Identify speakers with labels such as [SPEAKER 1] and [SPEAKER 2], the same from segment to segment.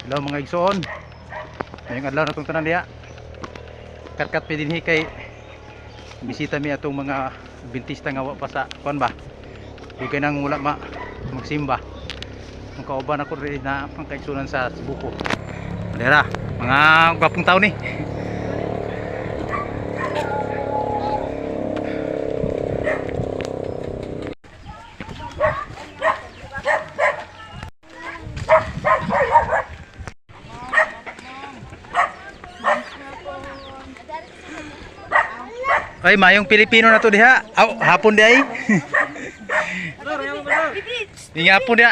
[SPEAKER 1] Hello mga igsoon. Ngayong adlaw na itong tanan diya. Karkat pa din kay bisita mi atong mga bintista nga wa pa sa kuan ba. Dugay nang wala magsimba. Ang kauban ako rin na pangkaigsunan sa Cebuco. Dera, mga gwapong tao ni. Ay, mayong Pilipino na to diha. Aw, hapon di ay. Di hapon diha.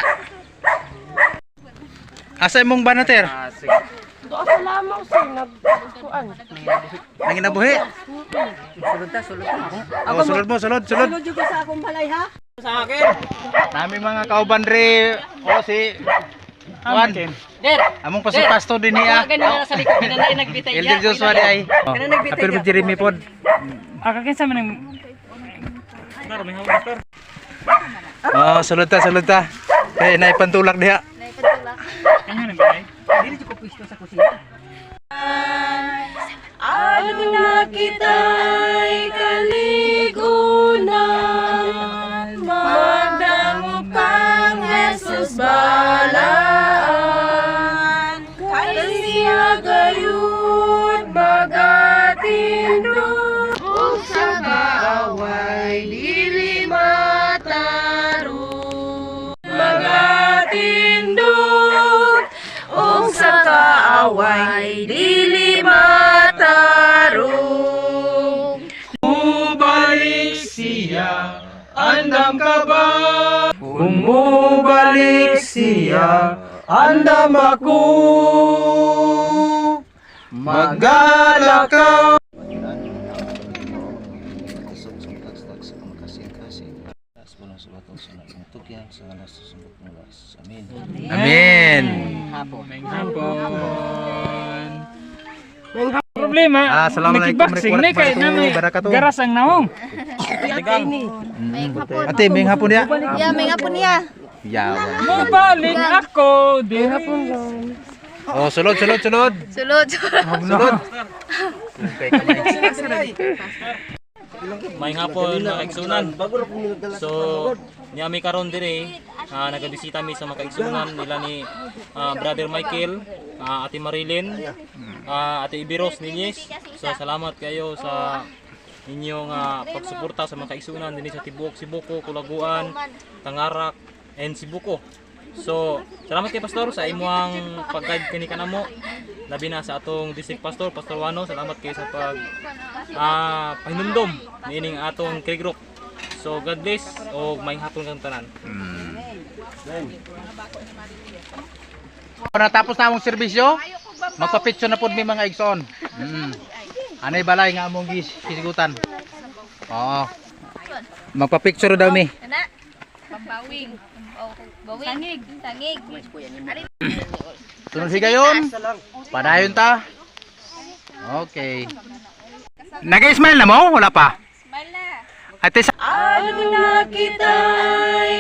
[SPEAKER 1] Asa imong banater?
[SPEAKER 2] Doa sa lamang sir, nagkuan.
[SPEAKER 1] Nanginabuhi.
[SPEAKER 2] Sulod ta.
[SPEAKER 1] Oh, sulod mo, sulod.
[SPEAKER 2] Sulod juga sa akong balay ha. Sa akin.
[SPEAKER 1] Nami mga kauban re. O si Juan.
[SPEAKER 2] Der.
[SPEAKER 1] Among pasto din niya.
[SPEAKER 2] Ganun na sa likod, ganun na nagbitay.
[SPEAKER 1] Elder Joshua di ay.
[SPEAKER 2] Ganun nagbitay.
[SPEAKER 1] Apir Jeremy pod.
[SPEAKER 3] Akakin sa manang
[SPEAKER 1] Oh, sulod ta. Eh, naipantulak diha.
[SPEAKER 2] Dili ko pwesto sa kusina. Ano na kita'y kaligunan, magdango kang Jesus balaan, kay siya gayud magatindog, ug sa kaaway dili matarong, magatindog, ug sa kaaway dili matarong.
[SPEAKER 1] Mubalik siya, andam ka ba? Kung mubalik siya, andam ako. Maglalakaw. Amen.
[SPEAKER 3] problema.
[SPEAKER 1] Assalamualaikum
[SPEAKER 3] Nakiboxing ni kay nami
[SPEAKER 1] wabarakatuh.
[SPEAKER 3] garas ang naong.
[SPEAKER 1] Ate, may hapon niya.
[SPEAKER 4] Ya, may nga po niya.
[SPEAKER 1] Yawa.
[SPEAKER 3] Mabalik ako di
[SPEAKER 1] Oh, sulod.
[SPEAKER 4] Sulod.
[SPEAKER 1] Sulod. Okay,
[SPEAKER 5] May hapon mga kaigsunan. So, niyami karon dire, nagbisita mi sa mga kaigsunan nila ni Brother Michael, Ate Marilyn, Ate Ibiros Ninyes. So, salamat kayo sa inyong pagsuporta sa mga kaigsunan dinhi sa Tibuok, Cebuco, Culaguan, Tangarak, and Cebuco. So, salamat kay Pastor sa imong pag-guide kini kanamo. Labi na sa atong district pastor, Pastor Wano. Salamat kayo sa pag pahinumdom niining atong K-group. So, God bless o may hapon kang tanan.
[SPEAKER 1] Natapos na among serbisyo, magpa-picture na pod mi mga igsoon. Anay balay nga among gisigutan. Oo. Magpa-picture daw mi.
[SPEAKER 4] Ana? Bawing. Bawing. Tangig.
[SPEAKER 1] Tunod higayon. Padayon ta. Okay. Nag-smile na mo? Wala pa?
[SPEAKER 4] Smile na.
[SPEAKER 1] Ate sa
[SPEAKER 2] Ano na kita'y